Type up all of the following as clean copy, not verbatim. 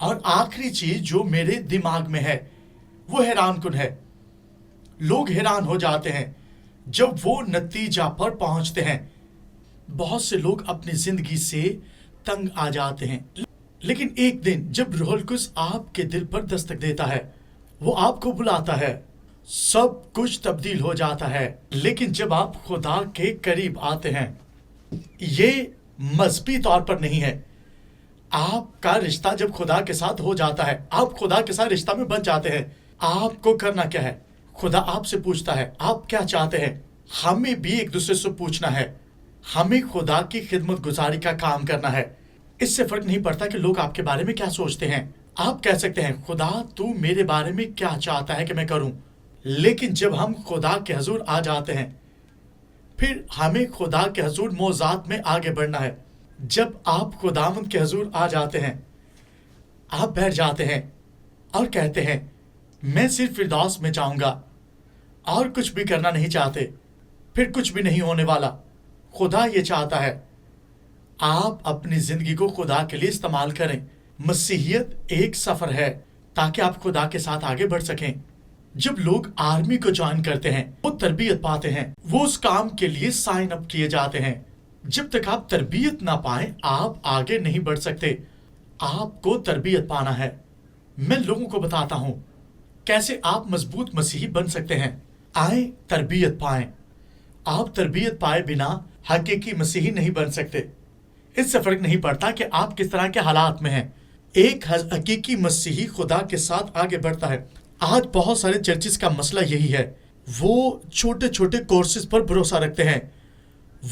اور آخری چیز جو میرے دماغ میں ہے وہ حیران کن ہے. لوگ حیران ہو جاتے ہیں جب وہ نتیجہ پر پہنچتے ہیں. بہت سے لوگ اپنی زندگی سے تنگ آ جاتے ہیں، لیکن ایک دن جب روح القدس آپ کے دل پر دستک دیتا ہے، وہ آپ کو بلاتا ہے، سب کچھ تبدیل ہو جاتا ہے. لیکن جب آپ خدا کے قریب آتے ہیں، یہ مذہبی طور پر نہیں ہے. آپ کا رشتہ جب خدا کے ساتھ ہو جاتا ہے، آپ خدا کے ساتھ رشتہ میں بن جاتے ہیں. آپ کو کرنا کیا ہے؟ خدا آپ سے پوچھتا ہے آپ کیا چاہتے ہیں. ہمیں بھی ایک دوسرے سے پوچھنا ہے. ہمیں خدا کی خدمت گزاری کا کام کرنا ہے. اس سے فرق نہیں پڑتا کہ لوگ آپ کے بارے میں کیا سوچتے ہیں. آپ کہہ سکتے ہیں خدا تو میرے بارے میں کیا چاہتا ہے کہ میں کروں. لیکن جب ہم خدا کے حضور آ جاتے ہیں، پھر ہمیں خدا کے حضور موضوعات میں آگے بڑھنا ہے. جب آپ خداوند کے حضور آ جاتے ہیں، آپ بیٹھ جاتے ہیں اور کہتے ہیں میں صرف فردوس میں جاؤں گا اور کچھ بھی کرنا نہیں چاہتے، پھر کچھ بھی نہیں ہونے والا. خدا یہ چاہتا ہے آپ اپنی زندگی کو خدا کے لیے استعمال کریں. مسیحیت ایک سفر ہے تاکہ آپ خدا کے ساتھ آگے بڑھ سکیں. جب لوگ آرمی کو جوائن کرتے ہیں، وہ تربیت پاتے ہیں، وہ اس کام کے لیے سائن اپ کیے جاتے ہیں. جب تک آپ تربیت نہ پائیں آپ آگے نہیں بڑھ سکتے. آپ کو تربیت پانا ہے. میں لوگوں کو بتاتا ہوں کیسے آپ مضبوط مسیحی بن سکتے ہیں. آئیں تربیت پائیں. آپ تربیت پائے بنا حقیقی مسیحی نہیں بن سکتے. اس سے فرق نہیں پڑتا کہ آپ کس طرح کے حالات میں ہیں. ایک حقیقی مسیحی خدا کے ساتھ آگے بڑھتا ہے. آج بہت سارے چرچز کا مسئلہ یہی ہے، وہ چھوٹے چھوٹے کورسز پر بھروسہ رکھتے ہیں،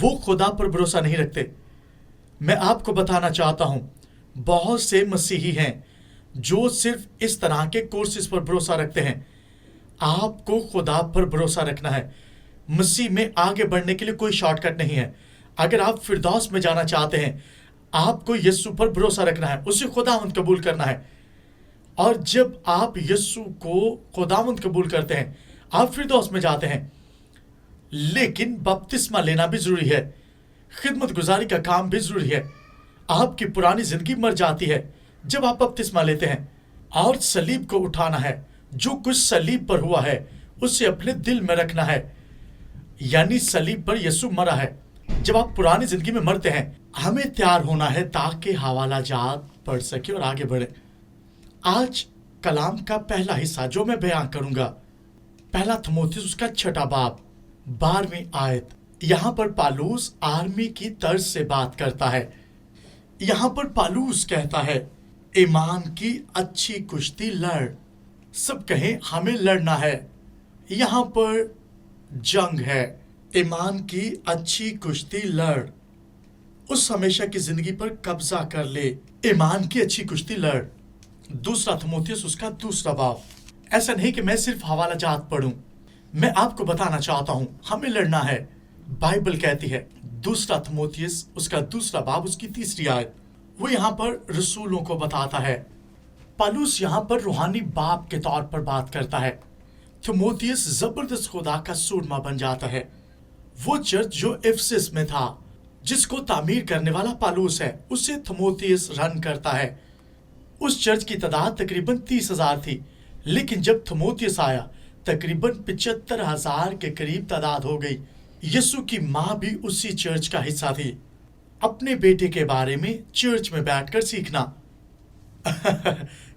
وہ خدا پر بھروسہ نہیں رکھتے. میں آپ کو بتانا چاہتا ہوں بہت سے مسیحی ہیں جو صرف اس طرح کے کورسز پر بھروسہ رکھتے ہیں. آپ کو خدا پر بھروسہ رکھنا ہے. مسیح میں آگے بڑھنے کے لیے کوئی شارٹ کٹ نہیں ہے. اگر آپ فردوس میں جانا چاہتے ہیں، آپ کو یسوع پر بھروسہ رکھنا ہے، اسے خداوند قبول کرنا ہے. اور جب آپ یسوع کو خداوند قبول کرتے ہیں، آپ فردوس میں جاتے ہیں. لیکن بپتسمہ لینا بھی ضروری ہے، خدمت گزاری کا کام بھی ضروری ہے. آپ کی پرانی زندگی مر جاتی ہے جب آپ بپتسمہ لیتے ہیں. اور صلیب کو اٹھانا ہے. جو کچھ صلیب پر ہوا ہے اسے اپنے دل میں رکھنا ہے. یعنی صلیب پر یسوع مرا ہے. جب آپ پرانی زندگی میں مرتے ہیں، ہمیں تیار ہونا ہے تاکہ حوالہ جات پڑھ سکے اور آگے بڑھے. آج کلام کا پہلا حصہ جو میں بیان کروں گا، پہلا تموتھیوس اس کا 6 باب 12ویں آیت. یہاں پر پالوس آرمی کی طرز سے بات کرتا ہے. یہاں پر پالوس کہتا ہے ایمان کی اچھی کشتی لڑ. سب کہیں ہمیں لڑنا ہے. یہاں پر جنگ ہے. ایمان کی اچھی کشتی لڑ. اس ہمیشہ کی زندگی پر قبضہ کر لے. ایمان کی اچھی کشتی لڑ. دوسرا تموتھیوس اس کا 2 باب. ایسا نہیں کہ میں صرف حوالہ جات پڑھوں، میں آپ کو بتانا چاہتا ہوں ہمیں لڑنا ہے. بائبل کہتی ہے 2 تموتھیوس اس کا 2 باب اس کی 3 آیت. وہ یہاں پر رسولوں کو بتاتا ہے. پالوس یہاں پر روحانی باپ کے طور پر بات کرتا ہے. تموتھیوس زبردست خدا کا سورما بن جاتا ہے. وہ چرچ جو افسس میں تھا، جس کو تعمیر کرنے والا پالوس ہے، اسے تموتھیوس رن کرتا ہے. اس چرچ کی تعداد تقریباً 30,000 تھی، لیکن جب تموتھیوس آیا تقریباً 75,000 کے قریب تعداد ہو گئی. یسوع کی ماں بھی اسی چرچ کا حصہ تھی. اپنے بیٹے کے بارے میں چرچ میں بیٹھ کر سیکھنا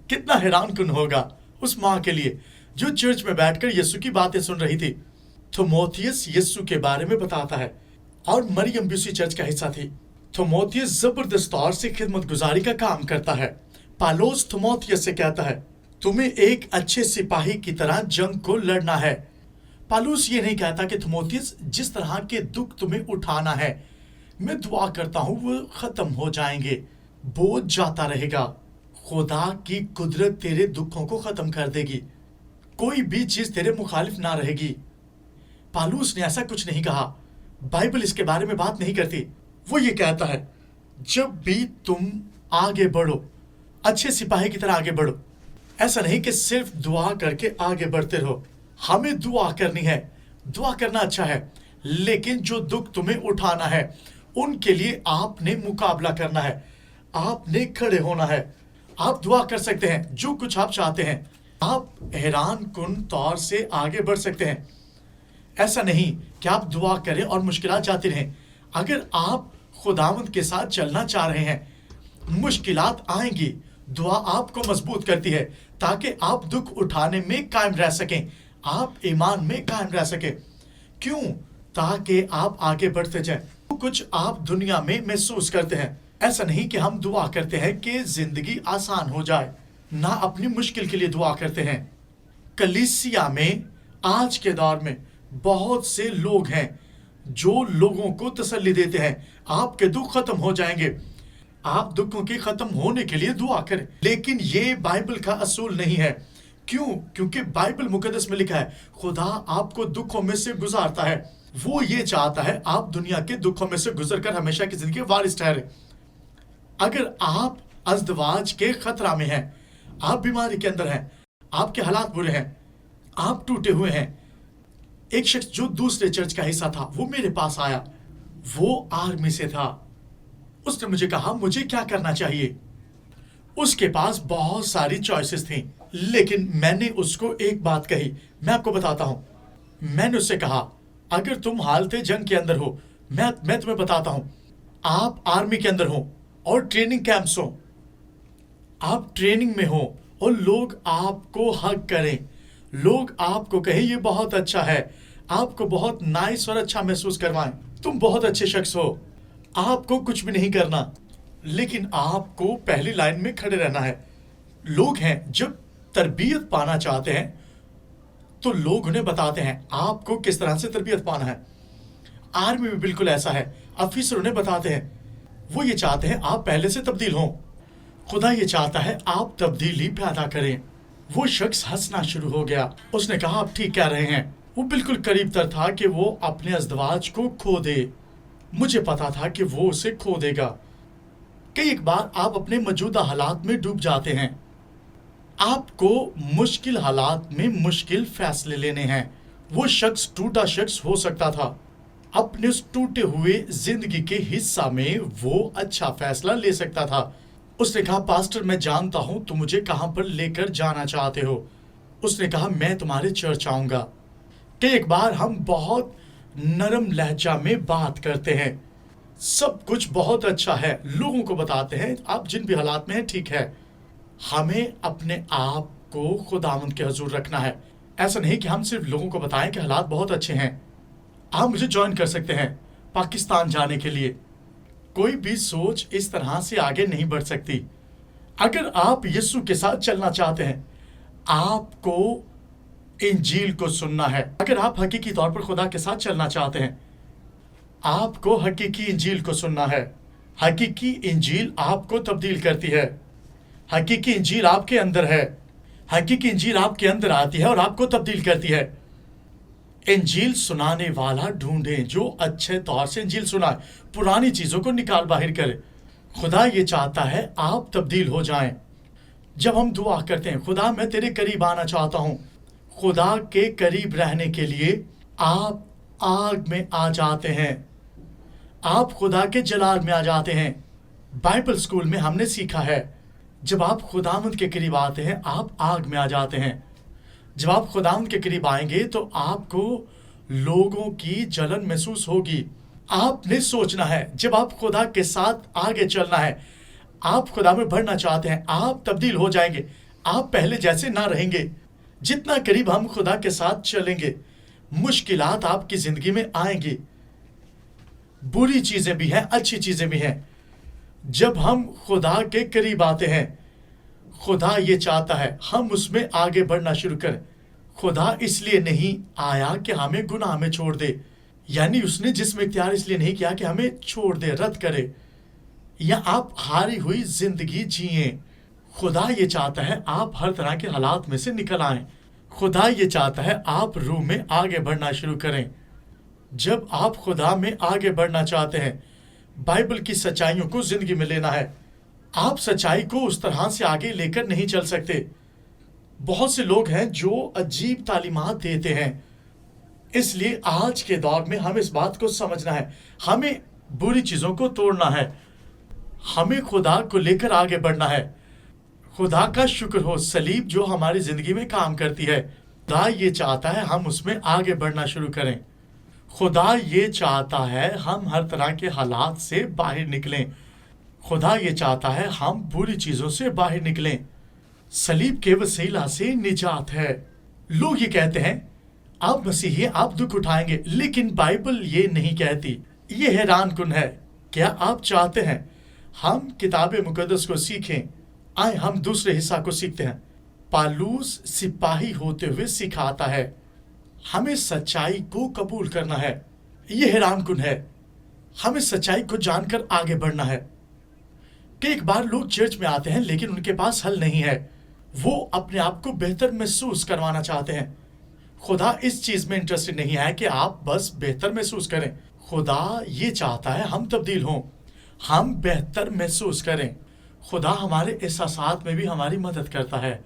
کتنا حیران کن ہوگا اس ماں کے لیے جو چرچ میں بیٹھ کر یسوع کی باتیں سن رہی تھی. تموتھیوس یسوع کے بارے میں بتاتا ہے، اور مریم بھی اسی چرچ کا حصہ تھی. تموتھیوس زبردست طور سے خدمت گزاری کا کام کرتا ہے. پالوس تموتھیوس سے کہتا ہے تمہیں ایک اچھے سپاہی کی طرح جنگ کو لڑنا ہے. پالوس یہ نہیں کہتا کہ تموتھیوس جس طرح کے دکھ تمہیں اٹھانا ہے، میں دعا کرتا ہوں وہ ختم ہو جائیں گے، بوجھ جاتا رہے گا. خدا کی قدرت تیرے دکھوں کو ختم کر دے گی. کوئی بھی چیز تیرے مخالف نہ رہے گی. پالوس نے ایسا کچھ نہیں کہا. بائبل اس کے بارے میں بات نہیں کرتی. وہ یہ کہتا ہے جب بھی تم آگے بڑھو، اچھے سپاہی کی طرح آگے بڑھو. ایسا نہیں کہ صرف دعا کر کے آگے بڑھتے رہو. ہمیں دعا کرنی ہے، دعا کرنا اچھا ہے، لیکن جو دکھ تمہیں اٹھانا ہے ان کے لیے آپ نے مقابلہ کرنا ہے. آپ نے کھڑے ہونا ہے. آپ دعا کر سکتے ہیں جو کچھ آپ چاہتے ہیں. آپ حیران کن طور سے آگے بڑھ سکتے ہیں. ایسا نہیں کہ آپ دعا کریں اور مشکلات جاتی رہیں. اگر آپ خداوند کے ساتھ چلنا چاہ رہے ہیں، مشکلات آئیں گی. دعا آپ کو مضبوط کرتی ہے تاکہ آپ دکھ اٹھانے میں قائم رہ سکیں، آپ ایمان میں قائم رہ سکیں. کیوں؟ تاکہ آپ آگے بڑھتے جائیں. کچھ آپ دنیا میں محسوس کرتے ہیں. ایسا نہیں کہ ہم دعا کرتے ہیں کہ زندگی آسان ہو جائے، نہ اپنی مشکل کے لیے دعا کرتے ہیں. کلیسیا میں آج کے دور میں بہت سے لوگ ہیں جو لوگوں کو تسلی دیتے ہیں آپ کے دکھ ختم ہو جائیں گے. آپ دکھوں کے ختم ہونے کے لیے دعا کریں. لیکن یہ بائبل کا اصول نہیں ہے. کیوں؟ کیونکہ بائبل مقدس میں لکھا ہے خدا آپ کو دکھوں میں سے گزارتا ہے. وہ یہ چاہتا ہے آپ دنیا کے دکھوں میں سے گزر کر ہمیشہ کی زندگی وارث ٹھہرے. اگر آپ ازدواج کے خطرہ میں ہیں، آپ بیماری کے اندر ہیں، آپ کے حالات برے ہیں، آپ ٹوٹے ہوئے ہیں. ایک شخص جو دوسرے چرچ کا حصہ تھا وہ میرے پاس آیا. وہ آرمی سے تھا. اس نے مجھے کہا مجھے کیا کرنا چاہیے. اس کے پاس بہت ساری چوائسز تھیں، لیکن میں نے اس کو ایک بات کہی. میں آپ کو بتاتا ہوں. میں نے اس سے کہا اگر تم حالت جنگ کے اندر ہو، میں تمہیں بتاتا ہوں، آپ آرمی کے اندر ہوں اور ٹریننگ کیمپس ہوں، آپ ٹریننگ میں ہوں اور لوگ آپ کو حق کریں، لوگ آپ کو کہیں یہ بہت اچھا ہے، آپ کو بہت نائس اور اچھا محسوس کروائیں، تم بہت اچھے شخص ہو، آپ کو کچھ بھی نہیں کرنا، لیکن آپ کو پہلی لائن میں کھڑے رہنا ہے. لوگ ہیں جب تربیت پانا چاہتے ہیں تو لوگ انہیں بتاتے ہیں آپ کو کس طرح سے تربیت پانا ہے. آرمی میں بالکل ایسا ہے. افیسر انہیں بتاتے ہیں، وہ یہ چاہتے ہیں آپ پہلے سے تبدیل ہوں. خدا یہ چاہتا ہے آپ تبدیلی پیدا کریں. وہ شخص ہنسنا شروع ہو گیا. اس نے کہا آپ ٹھیک کہہ رہے ہیں. وہ بالکل قریب تر تھا کہ وہ اپنے ازدواج کو کھو دے. مجھے پتا تھا کہ وہ اسے کھو دے گا. کئی ایک بار آپ اپنے موجودہ حالات میں ڈوب جاتے ہیں. آپ کو مشکل حالات میں مشکل فیصلے لینے ہیں. وہ شخص ٹوٹا شخص ہو سکتا تھا. اپنے اس ٹوٹے ہوئے زندگی کے حصہ میں وہ اچھا فیصلہ لے سکتا تھا. اس نے کہا پاسٹر میں جانتا ہوں تم مجھے کہاں پر لے کر جانا چاہتے ہو. اس نے کہا میں تمہارے چرچ آؤں گا. کہ ایک بار ہم بہت نرم لہجہ میں بات کرتے ہیں، سب کچھ بہت اچھا ہے، لوگوں کو بتاتے ہیں آپ جن بھی حالات میں ہیں ٹھیک ہے. ہمیں اپنے آپ کو خداوند کے حضور رکھنا ہے. ایسا نہیں کہ ہم صرف لوگوں کو بتائیں کہ حالات بہت اچھے ہیں. آپ مجھے جوائن کر سکتے ہیں پاکستان جانے کے لیے. کوئی بھی سوچ اس طرح سے آگے نہیں بڑھ سکتی. اگر آپ یسوع کے ساتھ چلنا چاہتے ہیں، آپ کو انجیل کو سننا ہے. اگر آپ حقیقی طور پر خدا کے ساتھ چلنا چاہتے ہیں، آپ کو حقیقی انجیل کو سننا ہے. حقیقی انجیل آپ کو تبدیل کرتی ہے. حقیقی انجیل آپ کے اندر ہے. حقیقی انجیل آپ کے اندر آتی ہے اور آپ کو تبدیل کرتی ہے. انجیل سنانے والا ڈھونڈیں جو اچھے طور سے انجیل سنائے، پرانی چیزوں کو نکال باہر کرے. خدا یہ چاہتا ہے آپ تبدیل ہو جائیں. جب ہم دعا کرتے ہیں خدا میں تیرے قریب آنا چاہتا ہوں، خدا کے قریب رہنے کے لیے آپ آگ میں آ جاتے ہیں، آپ خدا کے جلال میں آ جاتے ہیں. بائبل اسکول میں ہم نے سیکھا ہے جب آپ خداوند کے قریب آتے ہیں آپ آگ میں آ جاتے ہیں. جب آپ خداوند کے قریب آئیں گے تو آپ کو لوگوں کی جلن محسوس ہوگی. آپ نے سوچنا ہے جب آپ خدا کے ساتھ آگے چلنا ہے، آپ خدا میں بڑھنا چاہتے ہیں، آپ تبدیل ہو جائیں گے. آپ پہلے جیسے نہ رہیں گے. جتنا قریب ہم خدا کے ساتھ چلیں گے مشکلات آپ کی زندگی میں آئیں گی. بری چیزیں بھی ہیں، اچھی چیزیں بھی ہیں. جب ہم خدا کے قریب آتے ہیں خدا یہ چاہتا ہے ہم اس میں آگے بڑھنا شروع کریں. خدا اس لیے نہیں آیا کہ ہمیں گناہ میں چھوڑ دے، یعنی اس نے جسم اختیار اس لیے نہیں کیا کہ ہمیں چھوڑ دے، رد کرے یا آپ ہاری ہوئی زندگی جئیں. خدا یہ چاہتا ہے آپ ہر طرح کے حالات میں سے نکل آئیں. خدا یہ چاہتا ہے آپ روح میں آگے بڑھنا شروع کریں. جب آپ خدا میں آگے بڑھنا چاہتے ہیں، بائبل کی سچائیوں کو زندگی میں لینا ہے. آپ سچائی کو اس طرح سے آگے لے کر نہیں چل سکتے. بہت سے لوگ ہیں جو عجیب تعلیمات دیتے ہیں. اس لیے آج کے دور میں ہمیں اس بات کو سمجھنا ہے، ہمیں بری چیزوں کو توڑنا ہے، ہمیں خدا کو لے کر آگے بڑھنا ہے. خدا کا شکر ہو سلیب جو ہماری زندگی میں کام کرتی ہے. خدا یہ چاہتا ہے ہم اس میں آگے بڑھنا شروع کریں. خدا یہ چاہتا ہے ہم ہر طرح کے حالات سے باہر نکلیں. خدا یہ چاہتا ہے ہم بری چیزوں سے باہر نکلیں. صلیب کے وسیلہ سے نجات ہے. لوگ یہ کہتے ہیں آپ مسیحی آپ دکھ اٹھائیں گے، لیکن بائبل یہ نہیں کہتی. یہ حیران کن ہے. کیا آپ چاہتے ہیں ہم کتاب مقدس کو سیکھیں؟ آئیں ہم دوسرے حصہ کو سیکھتے ہیں. پالوس سپاہی ہوتے ہوئے سکھاتا ہے ہمیں سچائی کو قبول کرنا ہے. یہ حیران کن ہے. ہمیں سچائی کو جان کر آگے بڑھنا ہے. کہ ایک بار لوگ چرچ میں آتے ہیں لیکن ان کے پاس حل نہیں ہے. وہ اپنے آپ کو بہتر محسوس کروانا چاہتے ہیں. خدا اس چیز میں انٹرسٹڈ نہیں ہے کہ آپ بس بہتر محسوس کریں. خدا یہ چاہتا ہے ہم تبدیل ہوں، ہم بہتر محسوس کریں. خدا ہمارے احساسات میں بھی ہماری مدد کرتا ہے.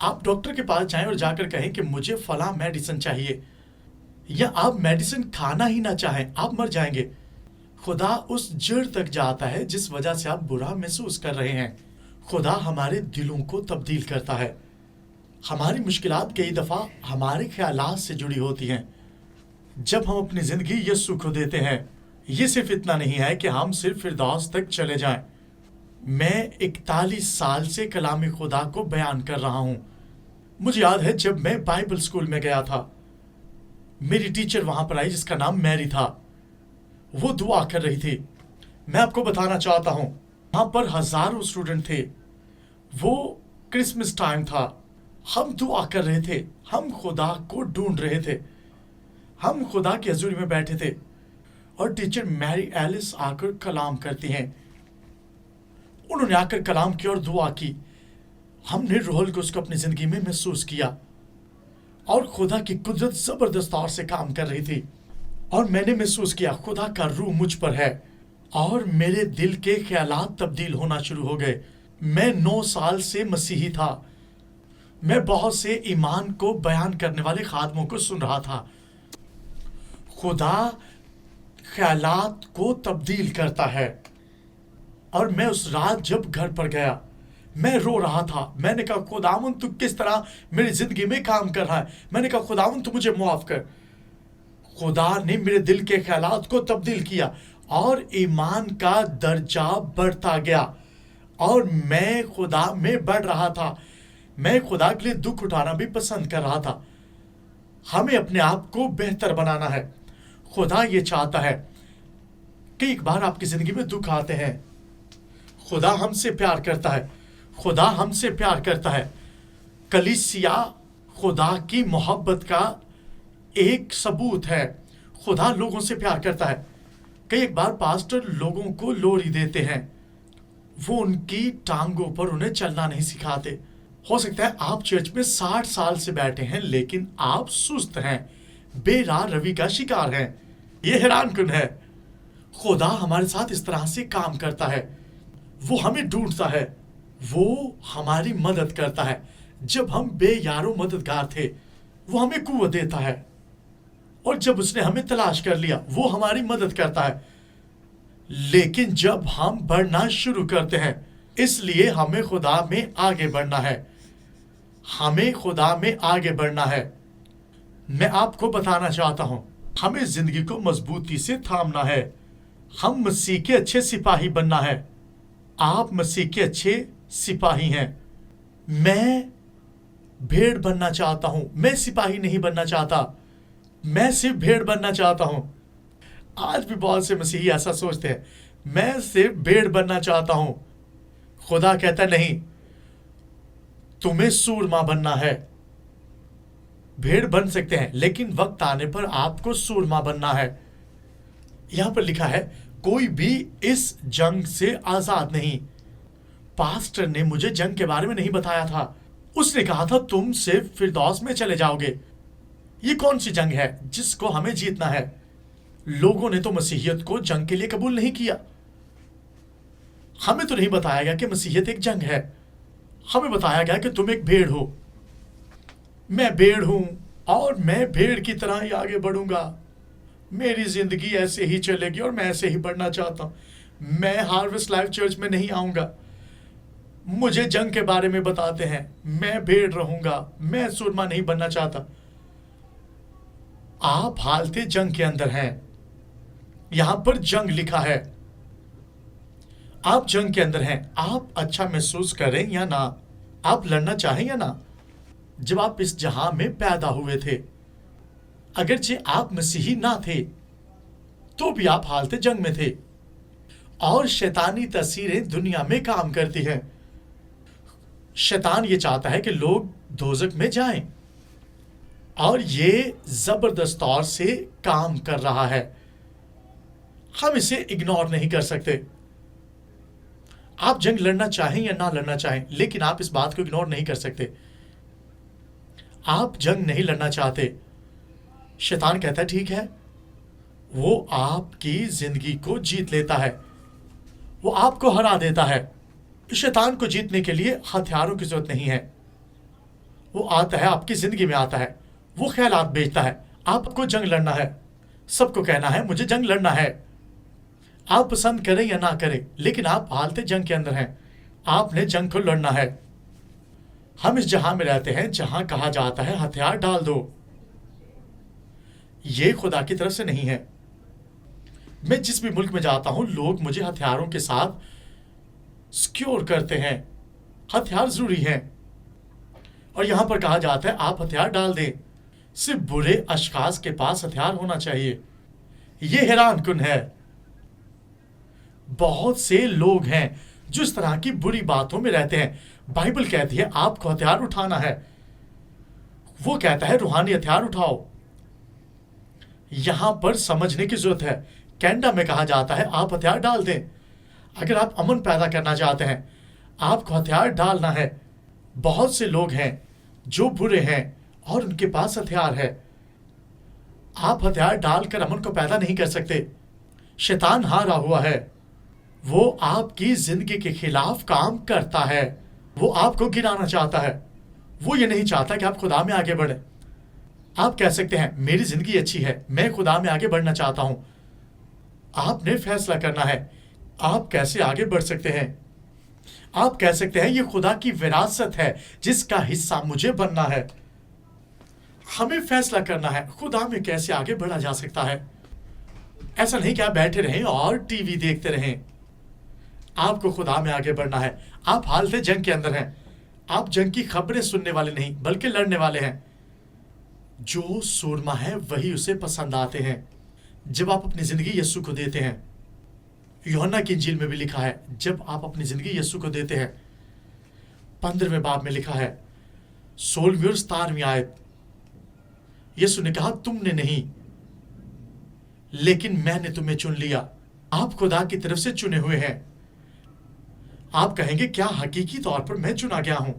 آپ ڈاکٹر کے پاس جائیں اور جا کر کہیں کہ مجھے فلاں میڈیسن چاہیے، یا آپ میڈیسن کھانا ہی نہ چاہیں، آپ مر جائیں گے. خدا اس جڑ تک جاتا ہے جس وجہ سے آپ برا محسوس کر رہے ہیں. خدا ہمارے دلوں کو تبدیل کرتا ہے. ہماری مشکلات کئی دفعہ ہمارے خیالات سے جڑی ہوتی ہیں. جب ہم اپنی زندگی یسوع کو دیتے ہیں، یہ صرف اتنا نہیں ہے کہ ہم صرف فردوس تک چلے جائیں. میں 41 سال سے کلام خدا کو بیان کر رہا ہوں. مجھے یاد ہے جب میں بائبل اسکول میں گیا تھا، میری ٹیچر وہاں پر آئی جس کا نام میری تھا. وہ دعا کر رہی تھی. میں آپ کو بتانا چاہتا ہوں وہاں پر ہزاروں اسٹوڈنٹ تھے. وہ کرسمس ٹائم تھا. ہم دعا کر رہے تھے، ہم خدا کو ڈھونڈ رہے تھے، ہم خدا کی حضوری میں بیٹھے تھے. اور ٹیچر میری ایلس آ کر کلام کرتی ہیں. انہوں نے آ کر کلام کیا اور دعا کی. ہم نے روح القدس کو اپنی زندگی میں محسوس کیا اور خدا کی قدرت زبردست طور سے کام کر رہی تھی. اور میں نے محسوس کیا خدا کا روح مجھ پر ہے اور میرے دل کے خیالات تبدیل ہونا شروع ہو گئے. میں 9 سال سے مسیحی تھا. میں بہت سے ایمان کو بیان کرنے والے خادموں کو سن رہا تھا. خدا خیالات کو تبدیل کرتا ہے. اور میں اس رات جب گھر پر گیا میں رو رہا تھا. میں نے کہا خداوند تو کس طرح میری زندگی میں کام کر رہا ہے. میں نے کہا خداوند تو مجھے معاف کر. خدا نے میرے دل کے خیالات کو تبدیل کیا اور ایمان کا درجہ بڑھتا گیا اور میں خدا میں بڑھ رہا تھا. میں خدا کے لیے دکھ اٹھانا بھی پسند کر رہا تھا. ہمیں اپنے آپ کو بہتر بنانا ہے. خدا یہ چاہتا ہے کہ ایک بار آپ کی زندگی میں دکھ آتے ہیں. خدا ہم سے پیار کرتا ہے. خدا ہم سے پیار کرتا ہے. کلیسیا خدا کی محبت کا ایک ثبوت ہے. خدا لوگوں سے پیار کرتا ہے. کئی ایک بار پاسٹر لوگوں کو لوری دیتے ہیں. وہ ان کی ٹانگوں پر انہیں چلنا نہیں سکھاتے. ہو سکتا ہے آپ چرچ میں 60 سال سے بیٹھے ہیں لیکن آپ سست ہیں، بے راہ روی کا شکار ہیں. یہ حیران کن ہے. خدا ہمارے ساتھ اس طرح سے کام کرتا ہے. وہ ہمیں ڈھونڈتا ہے، وہ ہماری مدد کرتا ہے. جب ہم بے یارو مددگار تھے وہ ہمیں قوت دیتا ہے، اور جب اس نے ہمیں تلاش کر لیا وہ ہماری مدد کرتا ہے. لیکن جب ہم بڑھنا شروع کرتے ہیں، اس لیے ہمیں خدا میں آگے بڑھنا ہے. ہمیں خدا میں آگے بڑھنا ہے. میں آپ کو بتانا چاہتا ہوں ہمیں زندگی کو مضبوطی سے تھامنا ہے. ہم مسیح کے اچھے سپاہی بننا ہے. آپ مسیح کے اچھے سپاہی ہیں. میں بھیڑ بننا چاہتا ہوں. میں سپاہی نہیں بننا چاہتا. میں صرف بھیڑ بننا چاہتا ہوں. آج بھی بہت سے مسیحی ایسا سوچتے ہیں میں صرف بھیڑ بننا چاہتا ہوں. خدا کہتا نہیں، تمہیں سورما بننا ہے. بھیڑ بن سکتے ہیں لیکن وقت آنے پر آپ کو سورما بننا ہے. یہاں پر لکھا ہے کوئی بھی اس جنگ سے آزاد نہیں. پاسٹر نے مجھے جنگ کے بارے میں نہیں بتایا تھا. اس نے کہا تھا تم صرف فردوس میں چلے جاؤ گے. یہ کون سی جنگ ہے جس کو ہمیں جیتنا ہے؟ لوگوں نے تو مسیحیت کو جنگ کے لیے قبول نہیں کیا. ہمیں تو نہیں بتایا گیا کہ مسیحیت ایک جنگ ہے. ہمیں بتایا گیا کہ تم ایک بھیڑ ہو. میں بھیڑ ہوں اور میں بھیڑ کی طرح ہی آگے بڑھوں گا. میری زندگی ایسے ہی چلے گی اور میں ایسے ہی بڑھنا چاہتا ہوں. میں ہارویسٹ لائف چرچ میں نہیں آؤں گا. مجھے جنگ کے بارے میں بتاتے ہیں، میں بھیڑ رہوں گا، میں سورما نہیں بننا چاہتا۔ آپ حالت جنگ کے اندر ہیں، یہاں پر جنگ لکھا ہے، آپ جنگ کے اندر ہیں۔ آپ اچھا محسوس کریں یا نہ، آپ لڑنا چاہیں یا نہ، جب آپ اس جہاں میں پیدا ہوئے تھے، اگرچہ آپ مسیحی نہ تھے تو بھی آپ حالت جنگ میں تھے، اور شیطانی تاثیریں دنیا میں کام کرتی ہیں۔ شیطان یہ چاہتا ہے کہ لوگ دوزخ میں جائیں، اور یہ زبردست طور سے کام کر رہا ہے، ہم اسے اگنور نہیں کر سکتے۔ آپ جنگ لڑنا چاہیں یا نہ لڑنا چاہیں، لیکن آپ اس بات کو اگنور نہیں کر سکتے۔ آپ جنگ نہیں لڑنا چاہتے، شیطان کہتا ہے ٹھیک ہے، وہ آپ کی زندگی کو جیت لیتا ہے، وہ آپ کو ہرا دیتا ہے۔ شیطان کو جیتنے کے لیے ہتھیاروں کی ضرورت نہیں ہے، وہ آتا ہے آپ کی زندگی میں، آتا ہے، وہ خیالات بیچتا ہے، آپ کو جنگ لڑنا ہے، سب کو کہنا ہے مجھے جنگ لڑنا ہے، آپ پسند کریں یا نہ کریں، لیکن آپ حالت جنگ کے اندر ہیں، آپ نے جنگ کو لڑنا ہے۔ ہم اس جہاں میں رہتے ہیں جہاں کہا جاتا ہے ہتھیار ڈال دو، یہ خدا کی طرف سے نہیں ہے۔ میں جس بھی ملک میں جاتا ہوں، لوگ مجھے ہتھیاروں کے ساتھ سیکیور کرتے ہیں، ہتھیار ضروری ہیں، اور یہاں پر کہا جاتا ہے آپ ہتھیار ڈال دیں، صرف برے اشخاص کے پاس ہتھیار ہونا چاہیے۔ یہ حیران کن ہے، بہت سے لوگ ہیں جو اس طرح کی بری باتوں میں رہتے ہیں۔ بائبل کہتی ہے آپ کو ہتھیار اٹھانا ہے، وہ کہتا ہے روحانی ہتھیار اٹھاؤ۔ یہاں پر سمجھنے کی ضرورت ہے، کینیڈا میں کہا جاتا ہے آپ ہتھیار ڈال دیں، اگر آپ امن پیدا کرنا چاہتے ہیں آپ کو ہتھیار ڈالنا ہے۔ بہت سے لوگ ہیں جو برے ہیں اور ان کے پاس ہتھیار ہے، آپ ہتھیار ڈال کر امن کو پیدا نہیں کر سکتے۔ شیطان ہارا ہوا ہے، وہ آپ کی زندگی کے خلاف کام کرتا ہے، وہ آپ کو گرانا چاہتا ہے، وہ یہ نہیں چاہتا کہ آپ خدا میں آگے بڑھیں۔ آپ کہہ سکتے ہیں میری زندگی اچھی ہے، میں خدا میں آگے بڑھنا چاہتا ہوں۔ آپ نے فیصلہ کرنا ہے آپ کیسے آگے بڑھ سکتے ہیں۔ آپ کہہ سکتے ہیں یہ خدا کی وراثت ہے جس کا حصہ مجھے بننا ہے۔ ہمیں فیصلہ کرنا ہے خدا میں کیسے آگے بڑھا جا سکتا ہے۔ ایسا نہیں کہ آپ بیٹھے رہیں اور ٹی وی دیکھتے رہیں، آپ کو خدا میں آگے بڑھنا ہے۔ آپ حالت جنگ کے اندر ہیں، آپ جنگ کی خبریں سننے والے نہیں بلکہ لڑنے والے ہیں۔ جو سورما ہے وہی اسے پسند آتے ہیں۔ جب آپ اپنی زندگی یسوع کو دیتے ہیں، یوحنا کی انجیل میں بھی لکھا ہے جب آپ اپنی زندگی یسوع کو دیتے ہیں، 15ویں باب میں لکھا ہے 16ویں اور 17ویں آیت، یسوع نے کہا تم نے نہیں لیکن میں نے تمہیں چن لیا۔ آپ خدا کی طرف سے چنے ہوئے ہیں۔ آپ کہیں گے کیا حقیقی طور پر میں چنا گیا ہوں؟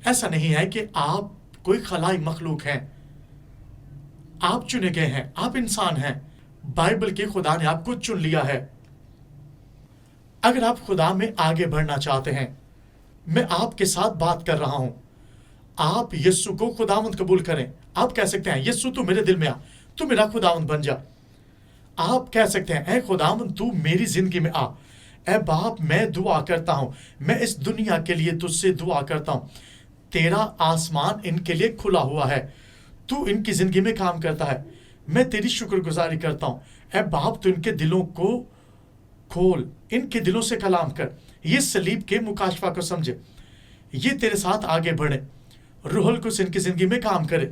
ایسا نہیں ہے کہ آپ کوئی خلائی مخلوق ہیں، آپ چنے گئے ہیں، آپ انسان ہیں، بائبل کے خدا نے آپ کو چن لیا ہے۔ اگر آپ خدا میں آگے بڑھنا چاہتے ہیں، میں آپ کے ساتھ بات کر رہا ہوں، آپ یسوع کو خداوند قبول کریں۔ آپ کہہ سکتے ہیں یسوع تو میرے دل میں آ، تو میرا خداوند بن جا۔ آپ کہہ سکتے ہیں اے خداوند تو میری زندگی میں آ۔ اے باپ میں دعا کرتا ہوں، میں اس دنیا کے لیے تجھ سے دعا کرتا ہوں، تیرا آسمان ان کے لیے کھلا ہوا ہے، تو ان کی زندگی میں کام کرتا ہے، میں تیری شکر گزاری کرتا ہوں۔ اے باپ تو ان کے دلوں کو کھول، ان کے دلوں سے کلام کر، یہ صلیب کے مکاشفہ کو سمجھے، یہ تیرے ساتھ آگے بڑھے، روح القدس ان کی زندگی میں کام کرے۔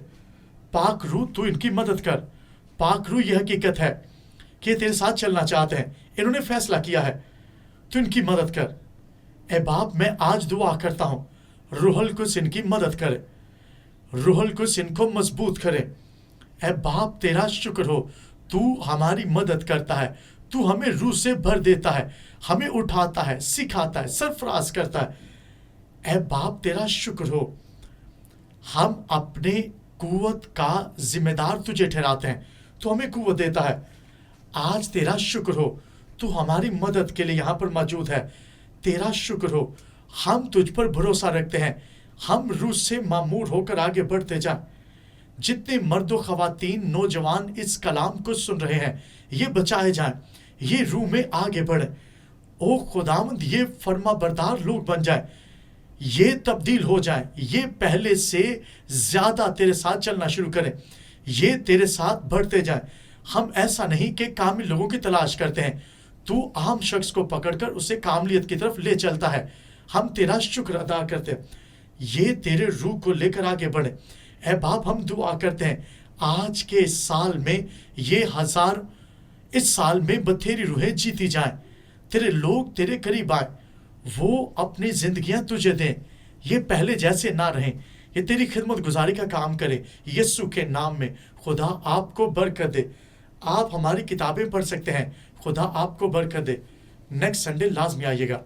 پاک روح تو ان کی مدد کر۔ پاک روح یہ حقیقت ہے کہ یہ تیرے ساتھ چلنا چاہتے ہیں، انہوں نے فیصلہ کیا ہے، تو ان کی مدد کر۔ اے باپ میں آج دعا کرتا ہوں روح القدس ان کی مدد کرے، روح القدس ان کو مضبوط کرے۔ اے باپ تیرا شکر ہو، تو ہماری مدد کرتا ہے، تو ہمیں روح سے بھر دیتا ہے، ہمیں اٹھاتا ہے، سکھاتا ہے، سرفراز کرتا ہے۔ اے باپ تیرا شکر ہو، ہم اپنے قوت کا ذمہ دار تجھے ٹھہراتے ہیں، تو ہمیں قوت دیتا ہے۔ آج تیرا شکر ہو، تو ہماری مدد کے لیے یہاں پر موجود ہے، تیرا شکر ہو، ہم تجھ پر بھروسہ رکھتے ہیں، ہم روح سے معمور ہو کر آگے بڑھتے جائیں۔ جتنے مرد و خواتین نوجوان اس کلام کو سن رہے ہیں، یہ بچائے جائیں، یہ روح میں آگے بڑھیں، او خداوند یہ فرما بردار لوگ بن جائیں، یہ تبدیل ہو جائیں، یہ پہلے سے زیادہ تیرے ساتھ چلنا شروع کریں، یہ تیرے ساتھ بڑھتے جائیں۔ ہم ایسا نہیں کہ کامل لوگوں کی تلاش کرتے ہیں، تو عام شخص کو پکڑ کر اسے کاملیت کی طرف لے چلتا ہے۔ ہم تیرا شکر ادا کرتے ہیں، یہ تیرے روح کو لے کر آگے بڑھے۔ اے باپ ہم دعا کرتے ہیں آج کے سال میں اس سال میں بتھیری روحیں جیتی جائیں، تیرے لوگ تیرے قریب آئیں، وہ اپنی زندگیاں تجھے دیں، یہ پہلے جیسے نہ رہیں، یہ تیری خدمت گزاری کا کام کرے یسوع کے نام میں۔ خدا آپ کو برکت دے۔ آپ ہماری کتابیں پڑھ سکتے ہیں، خدا آپ کو برکت دے۔ نیکسٹ سنڈے لازمی آئیے گا۔